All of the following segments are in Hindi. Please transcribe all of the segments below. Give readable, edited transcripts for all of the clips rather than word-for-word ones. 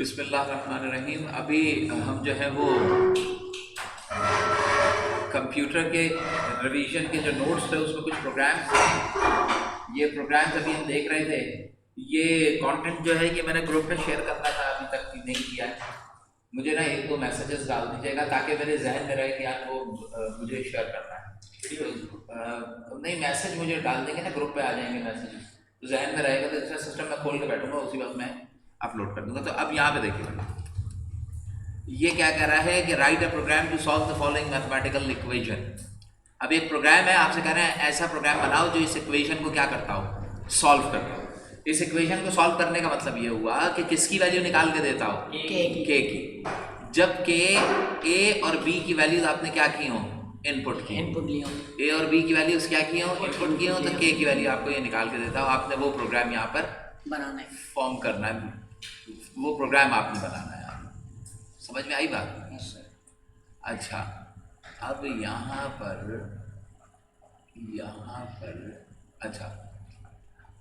बिस्मिल्लाहिर्रहमानिर्रहीम। अभी हम जो है वो कंप्यूटर के रिवीजन के जो नोट्स थे उसमें कुछ प्रोग्राम्स थे। ये प्रोग्राम्स अभी हम देख रहे थे। ये कंटेंट जो है ये मैंने ग्रुप में शेयर करना था, अभी तक नहीं किया है। मुझे ना एक दो मैसेजेस डाल दीजिएगा ताकि मेरे जहन में रहे कि यार वो मुझे शेयर करना है। नहीं, मैसेज मुझे डाल देंगे ना, ग्रुप पे आ जाएंगे मैसेज, तो जहन में रहेगा। तो दूसरा सिस्टम में खोल के बैठूंगा, उसी वक्त मैं अपलोड कर दूंगा। तो अब यहाँ पे देखिए ये क्या कह रहा है कि write a program to solve the following mathematical equation. अब एक प्रोग्राम है, आपसे कह रहे हैं ऐसा प्रोग्राम बनाओ जो इस इक्वेशन को क्या करता हो, सॉल्व करता हो। इस इक्वेशन को सॉल्व करने का मतलब ये हुआ कि किसकी वैल्यू निकाल के देता हो, के की। जब के ए और बी की वैल्यूज आपने क्या की हो, इनपुट की, ए और बी की वैल्यूज क्या की हो, इनपुट की हो, तो के की वैल्यू आपको ये निकाल के देता हो। आपने वो प्रोग्राम यहाँ पर बनाना है, फॉर्म करना है, वो प्रोग्राम आपने बनाना है। समझ में आई बात? अच्छा, अब यहाँ पर अच्छा,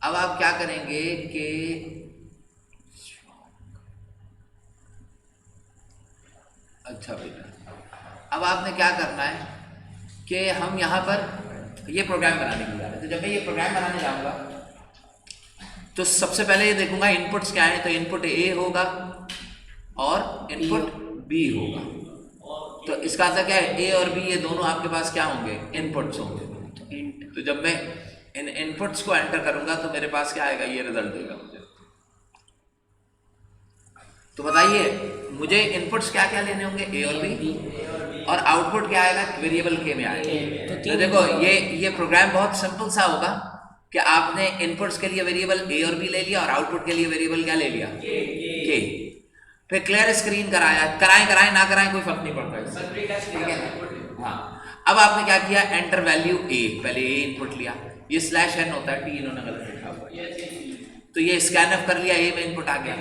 अब आप क्या करेंगे कि अच्छा बेटा, अब आपने क्या करना है कि हम यहाँ पर ये प्रोग्राम बनाने के लिए, तो जब मैं ये प्रोग्राम बनाने जाऊँगा तो सबसे पहले ये देखूंगा इनपुट्स क्या है। तो इनपुट ए होगा और इनपुट बी होगा। तो इसका अर्थ क्या है, ए और बी ये दोनों आपके पास क्या होंगे, इनपुट्स होंगे। तो जब मैं इन इनपुट्स को एंटर करूंगा तो मेरे पास क्या आएगा, ये रिजल्ट देगा मुझे। तो बताइए मुझे इनपुट्स क्या क्या लेने होंगे, ए और बी, और आउटपुट क्या आएगा, वेरिएबल के में आएगा। तो देखो ये प्रोग्राम बहुत सिंपल सा होगा कि आपने इनपुट्स के लिए वेरिएबल ए और बी ले लिया और आउटपुट के लिए वेरिएबल क्या ले लिया, के। फिर क्लियर स्क्रीन कराएं ना कराएं कोई फर्क नहीं पड़ता, ठीक है ना। हाँ, अब आपने क्या किया, एंटर वैल्यू ए, पहले ए इनपुट लिया, ये स्लैश एन होता है, टी इन्होंने गलत लिखा हुआ है, तो ये स्कैन अप कर लिया, ए में इनपुट आ गया।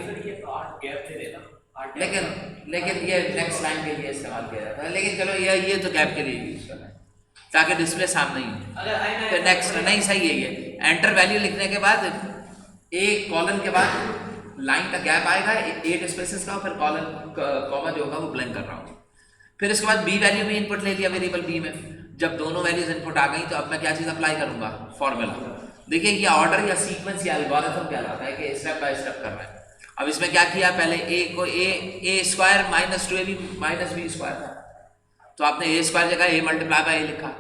लेकिन ये नेक्स्ट लाइन के लिए इस्तेमाल किया जाता है, लेकिन चलो ये तो गैप के लिए यूज करना है ताकि डिस्प्ले सामने ही हो। फिर नेक्स्ट, नहीं सही है, ये एंटर वैल्यू लिखने के बाद ए कॉलन के बाद लाइन का गैप आएगा 8 स्पेसेस का, फिर कॉलन कॉमा जो होगा वो ब्लैंक कर रहा हूँ। फिर इसके बाद बी वैल्यू भी इनपुट ले लिया वेरिएबल बी में। जब दोनों वैल्यूज इनपुट आ गई तो अब मैं क्या चीज़ अप्लाई करूंगा, फॉर्मूला। देखिए ये ऑर्डर या सीक्वेंस या एल्गोरिथम कहलाता है कि स्टेप बाय स्टेप कर रहा है। अब इसमें क्या किया, पहले ए को A square minus 2ab minus B square था, तो आपने ए स्क्वायर जगह ए मल्टीप्लाई बाय ए लिखा।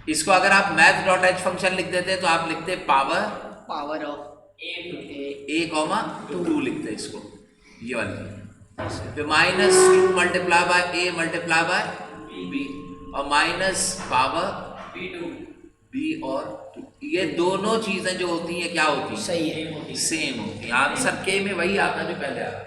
इसको अगर आप math.h फंक्शन लिख देते तो आप लिखते पावर ऑफ ए कॉमा 2 लिखते इसको, ये वाली। फिर minus 2 multiply by A multiply by b, और माइनस पावर बी और 2। ये दोनों चीजें जो होती हैं क्या होती हैं, सही है, सेम होती हैं। आंसर के में वही आता जो पहले आता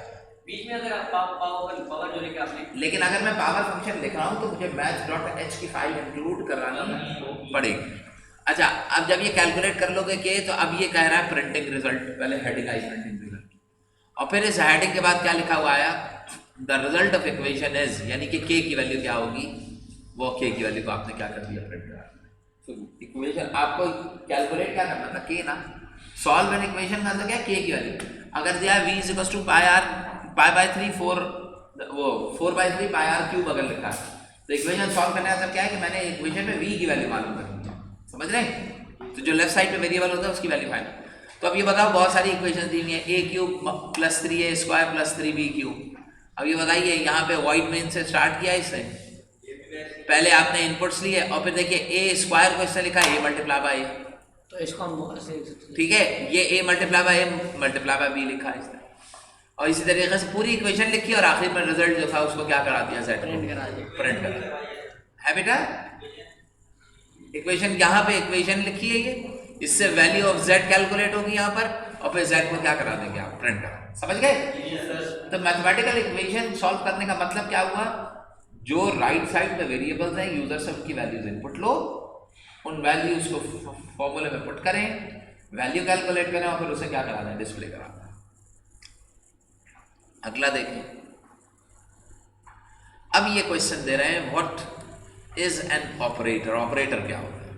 बीच में। अगर आप पावर जो लिखा आपने, लेकिन अगर मैं पावर फंक्शन लिख रहा हूँ तो मुझे math.h की फाइल इंक्लूड करानी पड़ेगी। अच्छा, अब जब ये कैलकुलेट कर लोगे के, तो अब ये कह रहा है प्रिंटिंग रिजल्ट, पहले हेडिंग आई प्रिंटिंग रिजल्ट, और फिर इस हेडिंग के बाद क्या लिखा हुआ आया, the result of equation is, यानी कि के की वैल्यू क्या होगी, वो के की वैल्यू को आपने क्या कर दिया, प्रिंट करा। तो इक्वेशन आपको कैलकुलेट क्या करना था, के ना, सॉल्व एन इक्वेशन का क्या, के की वैल्यू। अगर दिया v is equal to pi by 3 4/3 pi r cube अगर लिखा है, तो इक्वेशन सॉल्व करने का मतलब क्या है कि मैंने इक्वेशन में v की वैल्यू मालूम करनी है। समझ रहे हैं? तो जो लेफ्ट साइड पे वेरिएबल होता है उसकी वैल्यू फाइंड। तो अब ये बताओ, बहुत सारी इक्वेशन दी हुई है, A cube plus 3a square plus 3b cube. अब ये बताइए यहाँ पे वाइट मेन से स्टार्ट किया इससे, पहले आपने इनपुट्स लिए और फिर देखिए ए स्क्वायर को इससे लिखा ए मल्टीप्लाई बाय ए, तो इसको हम ठीक है, ये A multiply by A multiply by B लिखा है इसने, और इसी तरीके से पूरी इक्वेशन लिखी और आखिर में रिजल्ट जो था उसको क्या करा दिया, सेट प्रिंट करा है बेटा। इक्वेशन यहाँ पे इक्वेशन लिखी है ये, इससे वैल्यू ऑफ z कैलकुलेट होगी यहाँ पर, और फिर z को क्या करा देंगे आप, प्रिंट करा। समझ गए? तो मैथमेटिकल इक्वेशन सॉल्व करने का मतलब क्या हुआ, जो राइट साइड पे वेरिएबल्स हैं यूजर से उनकी वैल्यूज इनपुट लो, उन वैल्यूज को फॉर्मूले में पुट करें, वैल्यू कैलकुलेट करें और फिर उसे क्या करा दें, डिस्प्ले करा दें। अगला देखें, अब ये क्वेश्चन दे रहे हैं what is an operator, operator क्या होता है।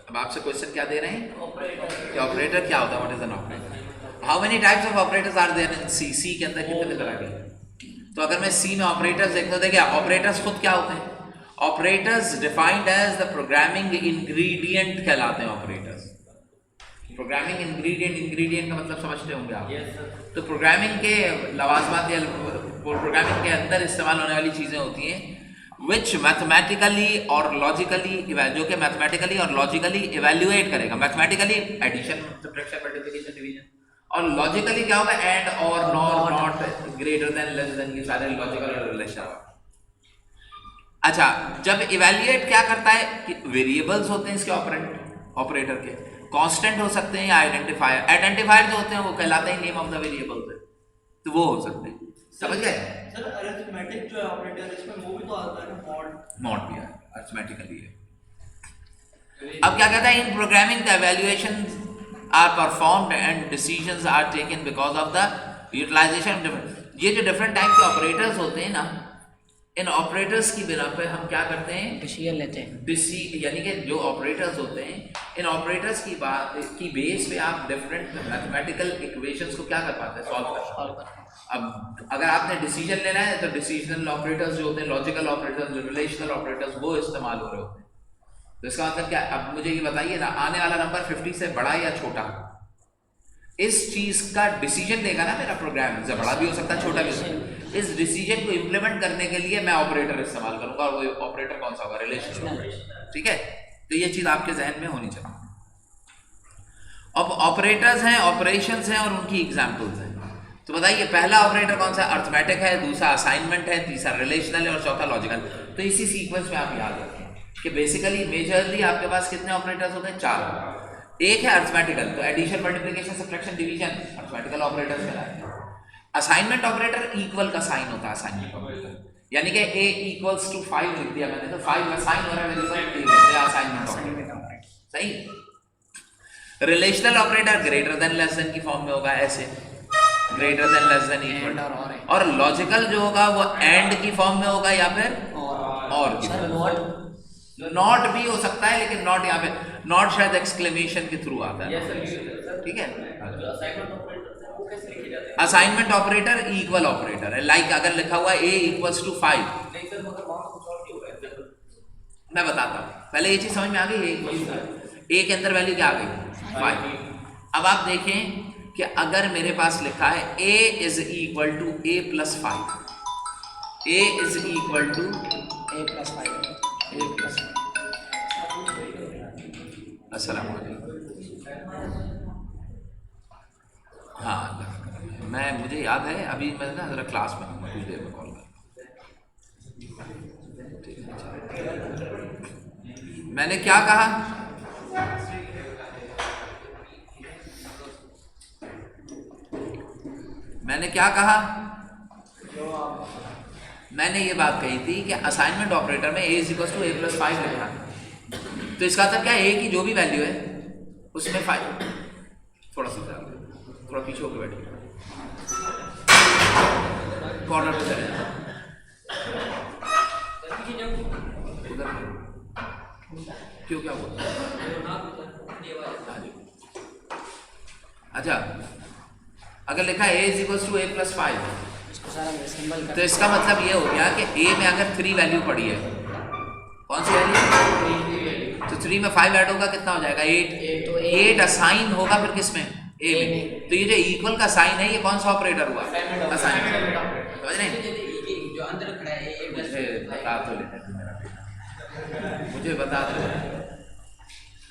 अब आपसे क्वेश्चन क्या दे रहे हैं, ऑपरेटर क्या होता है, what is an operator. How many types of operators are there in C, C के अंदर कितने तरह के, तो अगर मैं सी में ऑपरेटर्स देखता हूँ, देखिए ऑपरेटर्स खुद क्या होते हैं? Operators defined as the programming ingredient कहलाते हैं ऑपरेटर्स। प्रोग्रामिंग इंग्रेडिएंट, इंग्रेडिएंट का मतलब समझते होंगे आप। तो प्रोग्रामिंग के लवाजमात या प्रोग्रामिंग के अंदर इस्तेमाल होने वाली चीज़ें होती हैं विच मैथमेटिकली और लॉजिकली, जो कि मैथमेटिकली और लॉजिकली इवेल्युएट करेगा। Mathematically addition, subtraction, multiplication, division, और लॉजिकली क्या होगा? And, or, nor, not, greater than, less than, ये सारे लॉजिकल रिलेशन। अच्छा, जब इवेल्युएट क्या करता है कि वेरिएबल्स होते हैं इसके ऑपरेटर के, कांस्टेंट हो सकते हैं या आइडेंटिफायर। आइडेंटिफायर जो होते हैं वो कहलाते हैं नेम ऑफ द वेरिएबल, तो वो हो सकते हैं। समझ गए? सर अरिथमेटिक जो है ऑपरेटर, इसमें वो भी तो आता है ना, मॉड भी है, अरिथमेटिकली है। अब क्या कहता है? In programming the evaluation are performed and decisions are taken because of the utilization of different. ये जो डिफरेंट टाइप के ऑपरेटर्स होते हैं ना, इन ऑपरेटर्स की बिना पे हम क्या करते हैं? डिसीजन लेते हैं। यानी कि जो ऑपरेटर्स होते हैं, इन ऑपरेटर्स की बात की बेस पे आप डिफरेंट मैथमेटिकल इक्वेशंस को क्या कर पाते हैं? सॉल्व कर पाते हैं। अब अगर आपने डिसीजन लेना है तो डिसीजनल ऑपरेटर्स जो होते हैं, लॉजिकल ऑपरेटर्स, रिलेशनल ऑपरेटर्स, वो इस्तेमाल हो रहे होते हैं। तो इसका मतलब क्या? अब मुझे ये बताइए ना, आने वाला नंबर 50 से बड़ा या छोटा? इस चीज का डिसीजन लेगा ना मेरा प्रोग्राम, से बड़ा भी हो सकता है, छोटा भी हो सकता है। इस डिसीजन को इंप्लीमेंट करने के लिए मैं ऑपरेटर इस्तेमाल करूंगा, और वो ऑपरेटर कौन सा होगा? रिलेशनल। ठीक है, तो ये चीज आपके जहन में होनी चाहिए। अब ऑपरेटर्स हैं, ऑपरेशंस हैं, और उनकी एग्जांपल्स हैं। तो बताइए पहला ऑपरेटर कौन सा? अर्थमेटिक है, दूसरा असाइनमेंट है, तीसरा रिलेशनल है, और चौथा लॉजिकल। तो इसी सीक्वेंस में आप याद रखें कि बेसिकली मेजरली आपके पास कितने ऑपरेटर्स होते हैं? 4। एक है अर्थमेटिकल, तो addition, multiplication, subtraction, division arithmetical operators कहलाते हैं। असाइनमेंट ऑपरेटर इक्वल का साइन होता है असाइनमेंट ऑपरेटर, यानी कि a इक्वल्स टू 5 लिख दिया मैंने, तो 5 का साइन हो रहा है वेरिएबल a में, असाइनमेंट ऑपरेटर। सही। Relational operator greater than less then की फॉर्म में होगा, ऐसे greater than, less then, equal. और लॉजिकल जो होगा वो एंड की फॉर्म में होगा या फिर और की फॉर्म में। नॉट भी हो सकता है, लेकिन नॉट यहाँ पे नॉट शायद एक्सक्लेमेशन के थ्रू आता है। ठीक है। असाइनमेंट ऑपरेटर इक्वल ऑपरेटर है, लाइक अगर लिखा हुआ a इक्वल्स टू 5, मैं बताता हूँ पहले ये चीज समझ में आ गई। a के अंदर वैल्यू क्या आ गई? 5। अब आप देखें कि अगर मेरे पास लिखा है a is equal to a plus 5, a is equal to a plus 5, a plus 5। अस्सलाम वालेकुम। हाँ, मुझे याद है, अभी मैं ना ज़रा क्लास में हूँ, कुछ देर में कॉल कर। मैंने क्या कहा? मैंने ये बात कही थी कि असाइनमेंट ऑपरेटर में a is equal to a plus 5 लिखा, तो इसका मतलब क्या है? a की जो भी वैल्यू है उसमें 5। थोड़ा पीछे होकर बैठिए, कॉर्नर पे चले जाओ, उधर क्यों, क्या बोल? अच्छा, अगर लिखा a is equal to a plus 5, तो इसका मतलब ये हो गया कि a में अगर 3 वैल्यू पड़ी है, कौन सी वैल्यू? तो 3 में 5 ऐड होगा, कितना हो जाएगा? 8। 8 असाइन होगा फिर किस में? a में। तो ये जो इक्वल का साइन है, ये कौन सा ऑपरेटर हुआ? असाइनमेंट। समझ रहे हैं? जो अंदर खड़ा है a मुझे बता तो लेते, मुझे बता दो।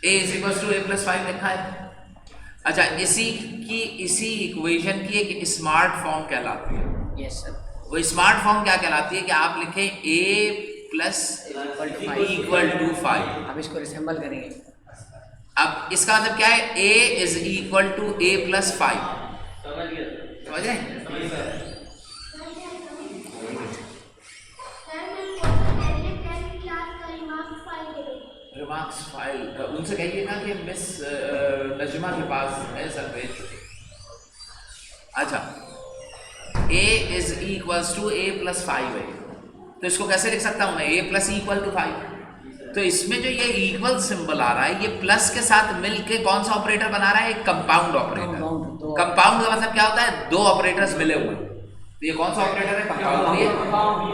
a is equal to a plus 5 लिखा है। अच्छा, इसी इक्वेशन की एक स्मार्ट फॉर्म कहलाती है। Yes sir. वो स्मार्ट फॉर्म क्या कहलाती है कि आप लिखें a प्लस इक्वल टू 5। अब इसको रिसेंबल करेंगे। अब इसका मतलब क्या है? a is equal to a plus 5। समझ रहे हैं? रिमार्क्स फाइल उनसे कहिए ना कि मिस नजमा के पास है सर, भेज। अच्छा, a is equals to a plus 5 है, तो इसको कैसे लिख सकता हूँ मैं? a plus equal to 5। तो इसमें जो ये इक्वल सिंबल आ रहा है, ये प्लस के साथ मिलके कौन सा ऑपरेटर बना रहा है? एक कंपाउंड ऑपरेटर। कंपाउंड का मतलब क्या होता है? 2 ऑपरेटर्स मिले हुए। तो ये कौन सा ऑपरेटर है? कंपाउंड भी है।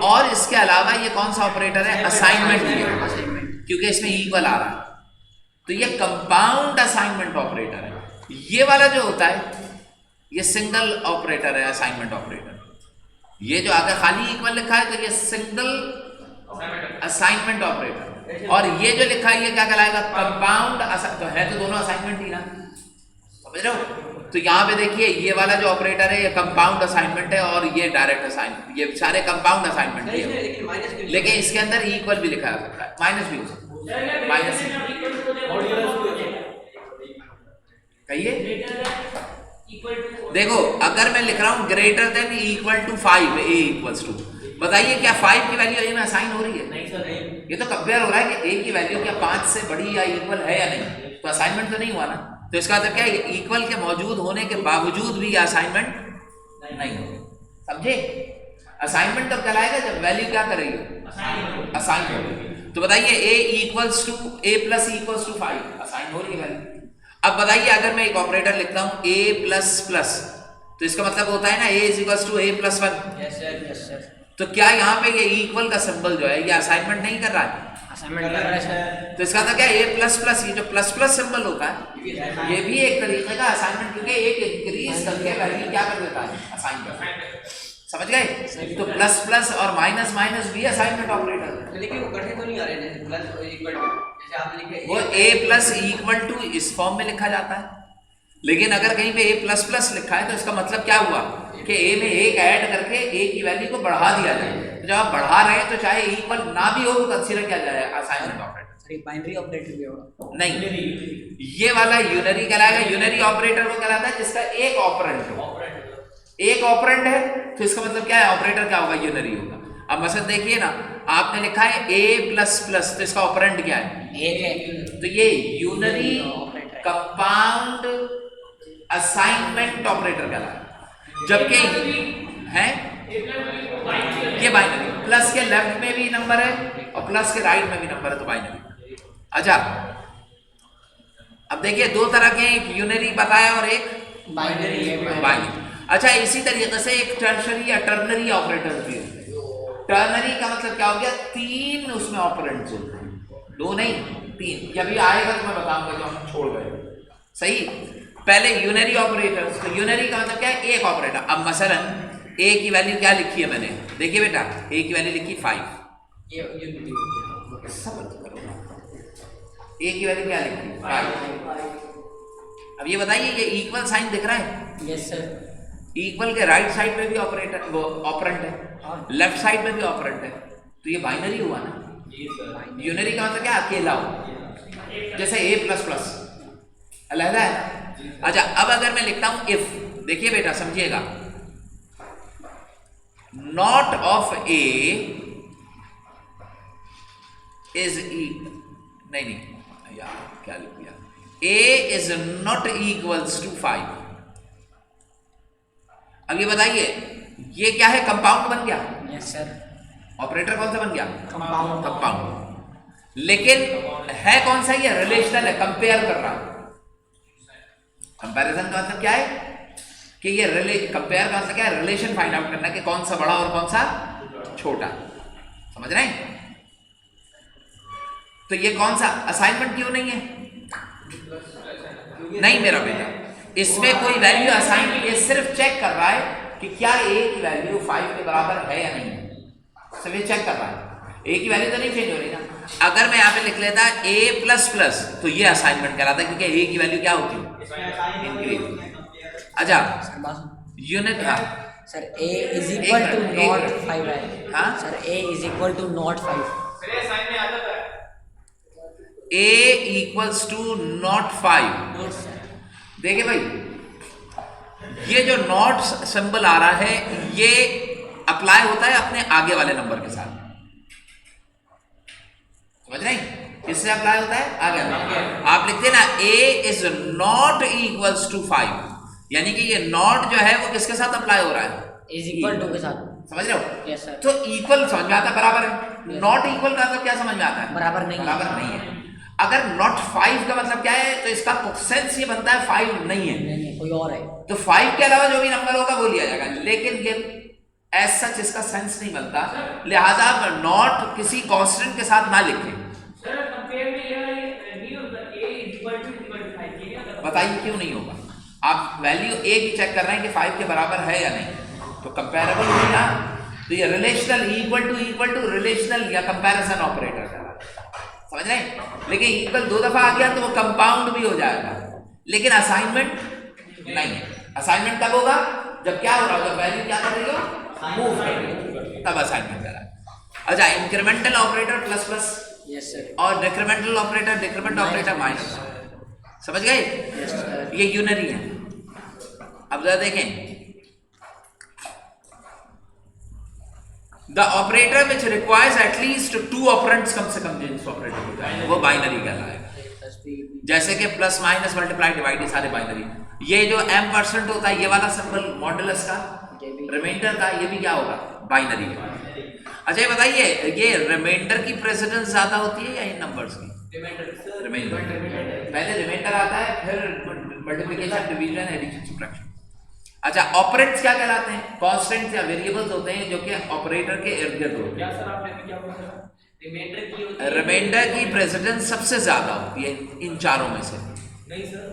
और इसके अलावा ये कौन सा ऑपरेटर है? असाइनमेंट भी है, क्योंकि इसमें इक्वल आ रहा है, तो ये कंपाउंड असाइनमेंट ऑपरेटर है। ये वाला जो होता है ये सिंगल ऑपरेटर है, असाइनमेंट ऑपरेटर। ये जो आगे खाली इक्वल लिखा है तो ये सिंगल असाइनमेंट ऑपरेटर, और ये जो लिखा है ये क्या कहलाएगा? कंपाउंड। तो है तो दोनों असाइनमेंट ही ना, समझ रहे हो? तो यहाँ पे देखिए ये वाला जो ऑपरेटर है ये कंपाउंड असाइनमेंट है, और ये डायरेक्ट असाइनमेंट, ये सारे कंपाउंड असाइनमेंट है। लेकिन इसके अंदर इक्वल भी लिखा जा सकता है, माइनस भी हो सकता है, माइनस कहिए। देखो अगर मैं लिख रहा हूँ greater than equal to 5 a equals to, बताइए क्या 5 की वैल्यू ए में असाइन हो रही है? नहीं सर, नहीं। ये तो कंपेयर हो रहा है कि ए की वैल्यू क्या 5 से बड़ी या इक्वल है या नहीं, तो असाइनमेंट तो नहीं हुआ ना। तो इसका मतलब क्या है? इक्वल के मौजूद होने के बावजूद भी ये असाइनमेंट नहीं हो, समझे? असाइनमेंट तब कहलाएगा जब वैल्यू क्या कर रही हो? असाइन हो रही है। तो बताइए A equals to A plus equals to 5 assign हो रही है वैल्यू। अब बताइए अगर मैं एक ऑपरेटर लिखता हूं a प्लस प्लस, तो इसका मतलब होता है ना a is equals to a plus 1। Yes sir, yes sir. तो क्या यहाँ पे ये इक्वल का सिंबल जो है ये असाइनमेंट नहीं कर रहा है? असाइनमेंट कर रहा है सर। तो इसका मतलब क्या है? a प्लस प्लस, ये जो प्लस प्लस सिंबल होता है ये भी एक तरीके का असाइनमेंट, क्योंकि एक इंक्रीज करके वैल्यू क्या कर देता है? असाइन कर देता है, समझ गए? तो प्लस प्लस और माइनस माइनस भी असाइनमेंट ऑपरेटर है। लेकिन वो कटे तो नहीं आ रहे, जैसे प्लस इक्वल टू, जैसे आपने लिखे वो a प्लस इक्वल टू इस फॉर्म में लिखा जाता है, लेकिन अगर कहीं पे a प्लस प्लस लिखा है तो इसका मतलब क्या हुआ कि a में एक ऐड करके a की वैल्यू को बढ़ा दिया जाए। तो जब आप बढ़ा रहे हैं तो चाहे इक्वल ना भी हो तो कंसीडर किया जाए असाइनमेंट ऑपरेटर। सर ये बाइनरी ऑपरेटर भी होगा? नहीं, ये वाला यूनरी कहलाएगा। यूनरी ऑपरेटर वो कहलाता है जिसका एक ऑपरेंड हो, एक ऑपरेंड है, तो इसका मतलब क्या है? ऑपरेटर क्या होगा? यूनरी होगा। अब मसलन देखिए ना, आपने लिखा है a प्लस प्लस, तो इसका ऑपरेंड क्या है? एक है। तो ये यूनरी कंपाउंड असाइनमेंट ऑपरेटर कहलाता है। जबकि है ये बाइनरी, प्लस के लेफ्ट में भी नंबर है और प्लस के राइट में भी नंबर है, तो बाइनरी। अच्छा अब देखिए दो तरह के, एक यूनरी बताया और एक बाइनरी है। बाइनरी। अच्छा इसी तरीके से एक टर्शरी या टर्नरी ऑपरेटर भी होते हैं। टर्नरी का मतलब क्या हो गया? 3 उसमें ऑपरेंड्स होते हैं, 2 नहीं 3। ये अभी आएगा तो मैं बताऊंगा जो हम छोड़ गए, सही। पहले यूनरी ऑपरेटर, तो यूनरी का मतलब क्या है? एक ऑपरेटर। अब मसलन a की वैल्यू क्या लिखी है मैंने? देखिए बेटा a की वैल्यू लिखी 5, ये यूनिटी हो गया। सब करो, a की वैल्यू क्या लिखी? 5। अब ये बताइए ये इक्वल साइन दिख रहा है? Yes sir. इक्वल के राइट साइड में भी ऑपरेटर वो ऑपरेंट है, लेफ्ट साइड में भी ऑपरेंट है, तो ये बाइनरी हुआ ना। यूनरी का मतलब क्या? अकेला हो, जैसे a प्लस प्लस अलग है। अच्छा अब अगर मैं लिखता हूं इफ, देखिए बेटा समझिएगा, नॉट ऑफ a इज नहीं यार क्या लिख दिया? a is not equals to 5। अब ये बताइए ये क्या है? कंपाउंड बन गया। Yes sir. ऑपरेटर कौन सा बन गया? कंपाउंड। कंपाउंड। लेकिन है कौन सा? ये रिलेशनल है, कंपेयर कर रहा है। कंपैरिजन का मतलब क्या है? कि ये कंपेयर का मतलब क्या है? रिलेशन फाइंड आउट करना कि कौन सा बड़ा और कौन सा छोटा, समझ रहे हैं? तो ये कौन सा असाइनमेंट क्यों नहीं है? नहीं मेरा बेटा, इसमें कोई वैल्यू असाइन, ये सिर्फ चेक कर रहा है कि क्या a की वैल्यू 5 के बराबर है या नहीं है, सिर्फ ये चेक कर रहा है। a की वैल्यू तो नहीं चेंज हो रही ना। अगर मैं यहाँ पे लिख लेता a प्लस प्लस, तो ये असाइनमेंट कहलाता है, क्योंकि a की वैल्यू क्या होती है? इंक्रीज। अच्छा यूनिट, हाँ sir a is equal to not 5 है। हाँ sir a is equal to not 5। a equals to not 5। देखिए भाई ये जो नॉट सिंबल आ रहा है ये अप्लाई होता है अपने आगे वाले नंबर के साथ, समझ रहे हैं? किससे अप्लाई होता है? आगे वाले। आप लिखते हैं ना a is not equals to 5, यानी कि ये नॉट जो है वो किसके साथ अप्लाई हो रहा है? इज इक्वल टू के साथ, समझ रहे हो? Yes sir. तो इक्वल समझ में आता है, बराबर है। नॉट इक्वल का मतलब क्या समझ में आता है? बराबर नहीं, बराबर नहीं है। अगर नॉट 5 का मतलब क्या है? तो इसका सेंस ये बनता है 5 नहीं है, नहीं कोई और है। तो 5 के अलावा जो भी नंबर होगा वो लिया जाएगा। लेकिन ये एज सच इसका सेंस नहीं बनता, लिहाजा आप नॉट किसी कांस्टेंट के साथ ना लिखें। बताइए क्यों नहीं होगा? आप वैल्यू ए की चेक कर रहे हैं कि 5 के बराबर है या नहीं, तो कंपेरेबल हुई ना, तो ये रिलेशनल इक्वल टू रिलेशनल या कंपैरिजन ऑपरेटर कहलाता है, समझ रहे हैं? लेकिन इक्वल 2 दफा आ गया तो वो कंपाउंड भी हो जाएगा, लेकिन असाइनमेंट नहीं है। असाइनमेंट कब होगा? जब क्या हो रहा हो, जब वैल्यू क्या कर रही हो, मूव कर रही हो, तब असाइनमेंट करा। अच्छा, incremental operator plus plus, yes sir, और decremental operator decrement operator minus, समझ गए? ये यूनरी है। अब जरा देखें, the operator which requires at least 2 operands, कम से कम जिस ऑपरेटर हो जाए वो बाइनरी कहलाएगा। जैसे कि प्लस माइनस मल्टीप्लाई डिवाइड, ये सारे बाइनरी। ये जो m% होता है, ये वाला सिंबल मॉडुलस का, रिमाइंडर का, ये भी क्या होगा? बाइनरी है। अच्छा ये बताइए, ये रिमाइंडर की प्रेसिडेंस ज्यादा होती है या इन नंबर्स की? रिमाइंडर। पहले रिमाइंडर आता है, फिर मल्टीप्लिकेशन, डिवीजन, एडिशन, सब्ट्रैक्शन। अच्छा, ऑपरेंड्स क्या कहलाते हैं? कांस्टेंट्स या वेरिएबल्स होते हैं जो कि ऑपरेटर के इर्द-गिर्द होते हैं। क्या सर आपने क्या बोला? रिमाइंडर की प्रेसिडेंस सबसे ज्यादा होती है इन चारों में से। नहीं सर,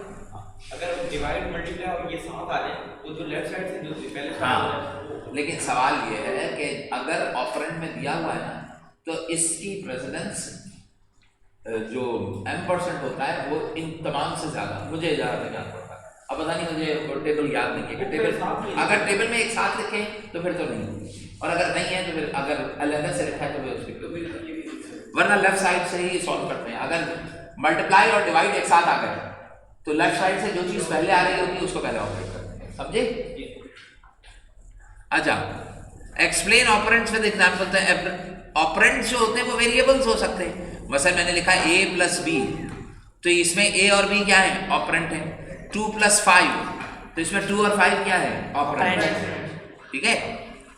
अगर डिवाइड मल्टीप्लाई और ये साथ आ जाए तो जो लेफ्ट साइड से जो पहले हाँ, लेकिन सवाल ये है कि अगर ऑपरेंड में दिया हुआ है ना, तो इसकी प्रेसिडेंस जो m% होता है वो इन तमाम से ज्यादा, मुझे ज्यादा याद पड़ता है। अब पता नहीं, मुझे टेबल याद नहीं है कि टेबल, अगर टेबल में एक साथ लिखें तो फिर तो नहीं, और अगर नहीं है तो फिर अगर अलग से लिखा है तो फिर उसकी, वरना लेफ्ट साइड से ही सॉल्व करते हैं। अगर मल्टीप्लाई और डिवाइड एक साथ आ गए तो लेफ्ट साइड से जो चीज पहले आ रही होगी उसको पहले ऑपरेट करते हैं, समझे? अच्छा, explain operands with example. Operands जो होते हैं वो वेरिएबल्स हो सकते हैं। मसलन मैंने लिखा a + b, तो इसमें a और b क्या है? ऑपरेंड है। 2 + 5, तो इसमें 2 और 5 क्या है? ऑपरेंड है, ठीक है?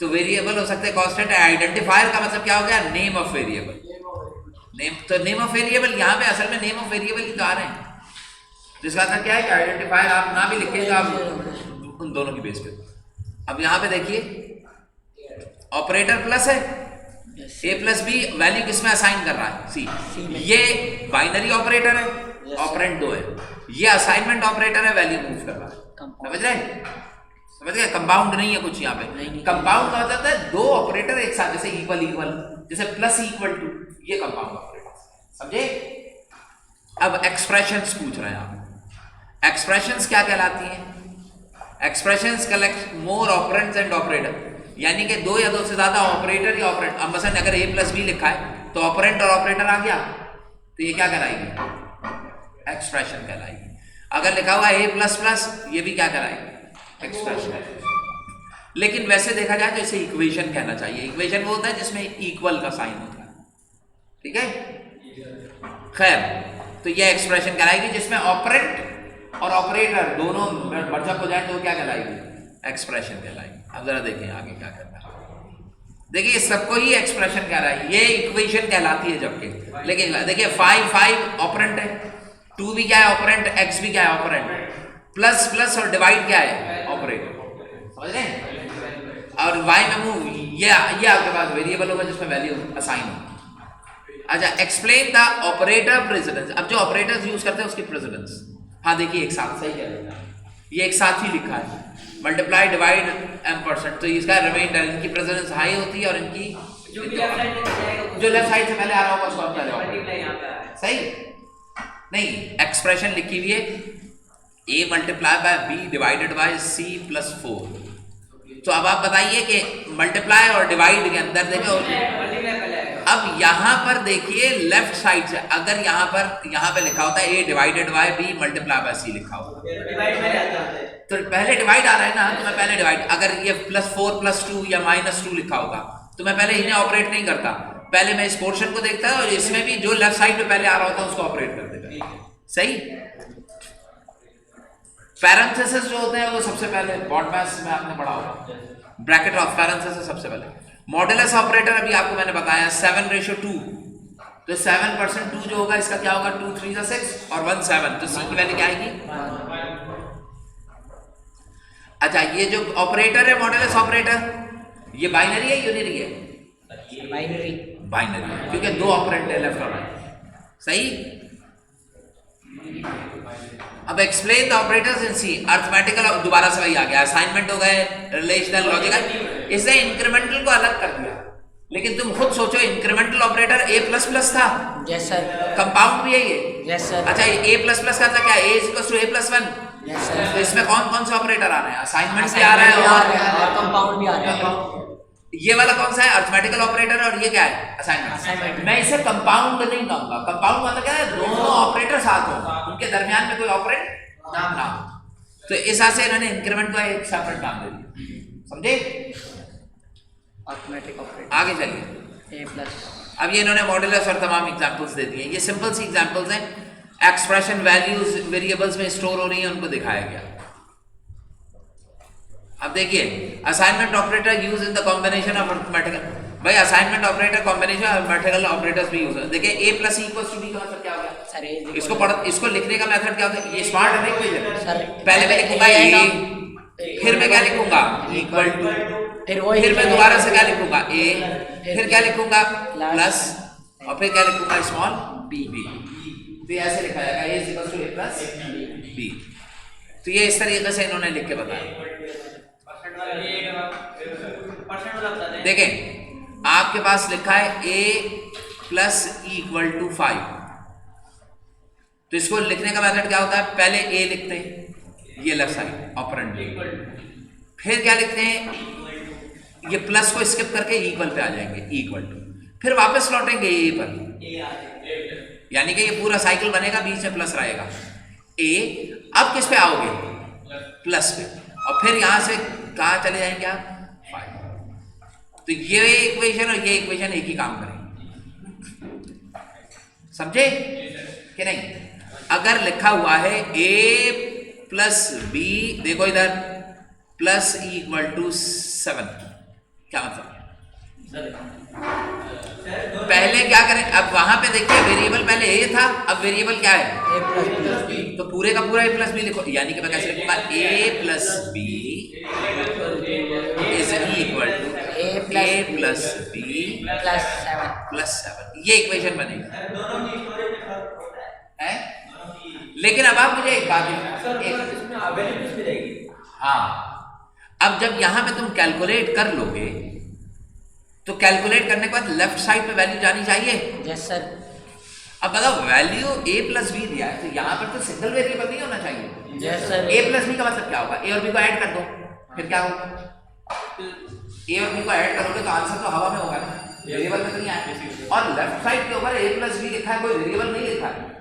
तो वेरिएबल हो सकते हैं, कांस्टेंट है। आइडेंटिफायर का मतलब क्या हो गया? Name of variable. नेम, तो नेम ऑफ वेरिएबल यहाँ पे असल में नेम ऑफ वेरिएबल ही तो आ रहे हैं, जिसका अर्थ क्या है कि आइडेंटिफायर आप ना भी लिखेगा आप उन दोनों की बेस पे। अब यहाँ पे देखिए, ऑपरेटर प्लस है, a + b वैल्यू किसमें असाइन कर रहा है? c। ये बाइनरी ऑपरेटर है, ऑपरेंड 2 है। ये असाइनमेंट ऑपरेटर है, वैल्यू मूव कर रहा है, समझ रहे? समझ गए? कंपाउंड नहीं है कुछ यहाँ पे। कंपाउंड का मतलब है 2 ऑपरेटर एक साथ, जैसे इक्वल, जैसे प्लस इक्वल टू, ये कंपाउंड ऑपरेटर, समझे? अब एक्सप्रेशंस पूछ रहे हैं आप। एक्सप्रेशंस क्या कहलाती हैं? Expressions collect more operands and operator, यानी कि 2 या 2 से ज्यादा ऑपरेटर या ऑपरेंड। अब मसलन अगर a + b लिखा है तो ऑपरेंड और ऑपरेटर आ गया, तो ये क्या कहलाएगी? एक्सप्रेशन कहलाएगी। अगर लिखा हुआ a++, ये भी क्या कहलाएगी? एक्सप्रेशन। लेकिन वैसे देखा जाए तो इसे इक्वेशन कहना चाहिए। इक्वेशन वो होता है जिसमें इक्वल का साइन होता है, ठीक है? खैर, तो ये एक्सप्रेशन कहलाएगी जिसमें ऑपरेंड और ऑपरेटर दोनों मर्जअप हो जाए तो क्या कहलाएगी? एक्सप्रेशन कहलाएगी। अब जरा देखें आगे क्या करना है। देखिए सबको ही एक्सप्रेशन कह रहा है, ये इक्वेशन कहलाती है जबकि। लेकिन देखिए 5 ऑपरेंट है, 2 भी क्या है? ऑपरेंट, x भी क्या है? ऑपरेंट, प्लस प्लस और डिवाइड क्या है? ऑपरेटर, समझ रहे हैं? और y में मूव, ये आपके पास वेरिएबल होगा जिसमें वैल्यू असाइन हो। अच्छा, एक्सप्लेन द ऑपरेटर प्रेसिडेंस। अब जो ऑपरेटर्स यूज करते हैं उसकी प्रेसिडेंस। हाँ देखिए, एक साथ सही कह रहे हैं, ये एक साथ ही लिखा है, मल्टीप्लाई डिवाइड m%, तो इसका रिमाइंडर, इनकी प्रेसिडेंस हाई होती है और इनकी जो लेफ्ट साइड से पहले आ रहा होगा उसको पहले ऑपरेट, सही नहीं? एक्सप्रेशन लिखी हुई है a × b divided by c + 4। तो अब आप बताइए कि मल्टीप्लाई और डिवाइड के अंदर देखो, अब यहाँ पर देखिए लेफ्ट साइड से, अगर यहाँ पे लिखा होता है a divided by b multiply by c लिखा होगा, तो पहले डिवाइड आ रहा है ना, तो मैं पहले डिवाइड, अगर ये +4 + 2 या -2 लिखा होगा तो मैं पहले इन्हें ऑपरेट नहीं करता, पहले मैं इस पोर्शन को देखता और इसमें भी जो लेफ्ट साइड पे पहले आ रहा होता उसको ऑपरेट कर देता, सही? पैरेंथेसिस जो होते हैं वो सबसे पहले बॉड मैथ्स में आपने पढ़ा होगा, ब्रैकेट ऑफ पैरेंथेसिस सबसे पहले। मॉडुलस ऑपरेटर अभी आपको मैंने बताया 7:2, तो 7% 2 जो होगा इसका क्या होगा? 2 3 6 और 1 7, तो c की वैल्यू क्या आएगी? अच्छा, ये जो ऑपरेटर है मॉडुलस ऑपरेटर, ये बाइनरी है यूनिरी है? बाइनरी। बाइनरी, क्योंकि दो ऑपरेंड है लेफ्ट और राइट। सही। अब explain the operators in C. Arithmetical दोबारा से वही आ गया, असाइनमेंट हो गए, रिलेशनल, लॉजिकल। इसने इंक्रीमेंटल को अलग कर दिया, लेकिन तुम खुद सोचो incremental operator a plus plus था। Yes sir. कंपाउंड भी है ये। Yes sir. अच्छा, ये a प्लस प्लस का मतलब क्या है? a equals to a plus 1। Yes sir. तो इसमें कौन कौन से ऑपरेटर आ रहे हैं? असाइनमेंट भी आ रहा है और कंपाउंड भी आ रहा है। ये वाला कौन सा है? Arithmetical operator. और ये क्या है? असाइनमेंट। मैं इसे कंपाउंड नहीं कहूंगा। कंपाउंड मतलब क्या है? दोनों ऑपरेटर साथ हो, उनके दरमियान में कोई ऑपरेंड ना हो। तो इस हिसाब से इन्होंने इंक्रीमेंट को एक सेपरेट नाम दे दिया। समझे? Arithmetic operator. आगे चलिए। a plus. अब ये इन्होंने मॉड्यूलस और तमाम एग्जांपल्स दे दिए। ये सिंपल सी एग्जांपल्स हैं। एक्सप्रेशन वैल्यूज वेरिएबल्स में स्टोर हो रही हैं, उनको दिखाया गया। अब देखिए, assignment operator use in the combination of arithmetical. भाई assignment operator combination arithmetical operators भी यूज है। देखिए a plus equals to b का मतलब क्या हो गया? सर इसको लिखने का मेथड क्या होता है? ये स्मार्ट है ना इक्वेशन। सर पहले मैं लिखूंगा a, फिर मैं क्या लिखूंगा? इक्वल टू, फिर मैं दोबारा से क्या लिखूंगा? a, फिर क्या लिखूंगा? प्लस, और फिर क्या लिखूंगा? Small b। तो ये ऐसे लिखा जाएगा a equals to a plus b। तो ये इस तरीके से इन्होंने लिख के बताया। देखें, आपके पास लिखा है a प्लस इक्वल टू 5। तो इसको लिखने का मेथड क्या होता है? पहले a लिखते हैं, ये लेफ्ट साइड ऑपरेंड, फिर क्या लिखते हैं? ये प्लस को स्किप करके इक्वल पे आ जाएंगे, इक्वल टू, फिर वापस लौटेंगे a पर, यानी कि ये पूरा साइकिल बनेगा, बीच में प्लस रहेगा a। अब किस पे आओगे? प्लस पे, और फिर यहां से कहां चले जाएंगे आप? 5। तो ये इक्वेशन और ये इक्वेशन एक ही काम करेंगे। समझे कि नहीं? अगर लिखा हुआ है a प्लस b, देखो इधर, प्लस इक्वल टू 7, क्या मतलब? पहले क्या करें? अब वहां पे देखिए वेरिएबल पहले a था, अब वेरिएबल क्या है? a plus b। तो पूरे का पूरा a प्लस बी लिखो, यानी कि मैं कैसे लिखूंगा? a plus b is equal to a plus b plus 7। ये इक्वेशन बनेगी है। लेकिन अब आप मुझे एक बात हाँ, अब जब यहां पे तुम कैलकुलेट कर लोगे, तो कैलकुलेट करने के बाद लेफ्ट साइड पे वैल्यू जानी चाहिए। Yes sir. अब बताओ, वैल्यू a प्लस बी दिया है, तो यहाँ पर तो सिंगल वेरिएबल नहीं होना चाहिए। Yes sir. a plus b का मतलब क्या होगा? a और b को ऐड कर दो, फिर क्या होगा? a और b को ऐड करोगे तो आंसर तो हवा में होगा ना, वेरिएबल में तो नहीं आएगा। और लेफ्ट साइड के ऊपर a प्लस बी लिखा है, कोई वेरिएबल नहीं लिखा है।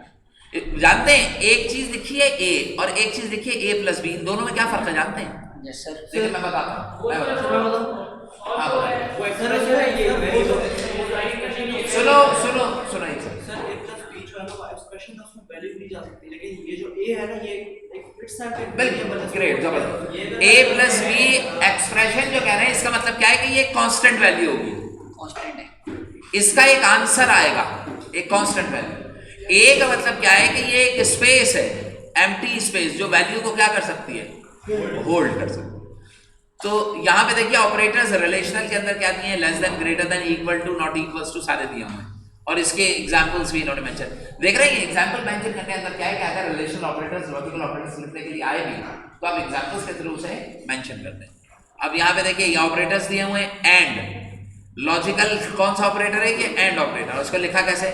जानते हैं, एक चीज लिखी है a और एक चीज लिखी है a प्लस बी, इन दोनों में क्या फर्क है जानते हैं? Yes sir. देखिए मैं बताता हूँ, सुनो सुनो सुनो एक ग्रेट जबरदस्त। a प्लस बी एक्सप्रेशन जो कह रहे हैं, इसका मतलब क्या है कि ये कांस्टेंट वैल्यू होगी, कांस्टेंट है। इसका एक आंसर आएगा, एक कांस्टेंट वैल्यू। a का मतलब क्या है कि ये एक स्पेस है, एम्प्टी स्पेस, जो वैल्यू को क्या कर सकती है? होल्ड कर सकती है। तो यहाँ पे देखिए ऑपरेटर्स रिलेशनल के अंदर क्या दिए हैं? Less than, greater than, equal to, not equals to, सारे दिए हुए हैं। और इसके एग्जांपल्स भी इन्होंने मेंशन, देख रहे हैं एग्जांपल मेंशन करने के अंदर क्या है कि अगर रिलेशनल ऑपरेटर्स लॉजिकल ऑपरेटर्स लिखने के लिए आए भी तो आप एग्जांपल्स के थ्रू से मेंशन कर दें। अब यहाँ पे देखिए ये ऑपरेटर्स दिए हुए हैं, एंड लॉजिकल कौन सा ऑपरेटर है? ये एंड ऑपरेटर। उसको लिखा कैसे?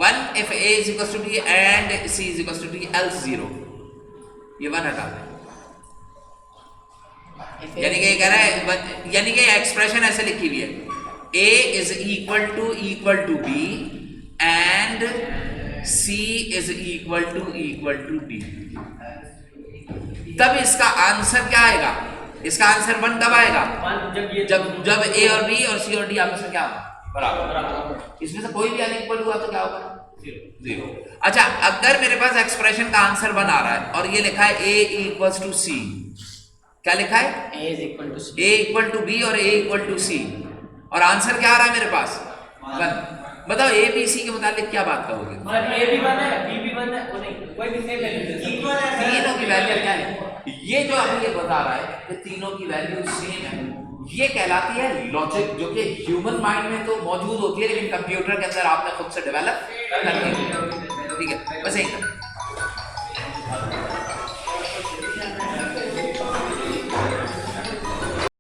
1 if a is equals to b and c is equals to d else 0, ये 1 हटा दें। यानी कि ये कह रहा है, यानी कि एक्सप्रेशन ऐसे लिखी हुई है, a is equal to b and c is equal to d। तब इसका आंसर क्या आएगा? इसका आंसर 1 कब आएगा? जब a और b और c और d आपस में क्या होगा? बराबर। इसमें से कोई भी अनइक्वल हुआ तो क्या होगा? 0। अच्छा, अगर मेरे पास एक्सप्रेशन का आंसर 1 आ रहा है और ये लिखा है a इक्वल्स टू c, क्या लिखा है? a is equal to c, a equal to b और a इक्वल टू c, और आंसर क्या आ रहा है मेरे पास? 1। बताओ a b c के मुताबिक क्या बात करोगे? a भी 1 है, b भी 1 है, वो नहीं, कोई भी सेम है, तीनों की वैल्यू क्या है? ये जो अभी ये बता रहा है कि तीनों की वैल्यू सेम है, ये कहलाती है लॉजिक, जो कि ह्यूमन माइंड में तो मौजूद होती है लेकिन कंप्यूटर के अंदर आपने खुद से डेवलप करनी है। ठीक है, बस यही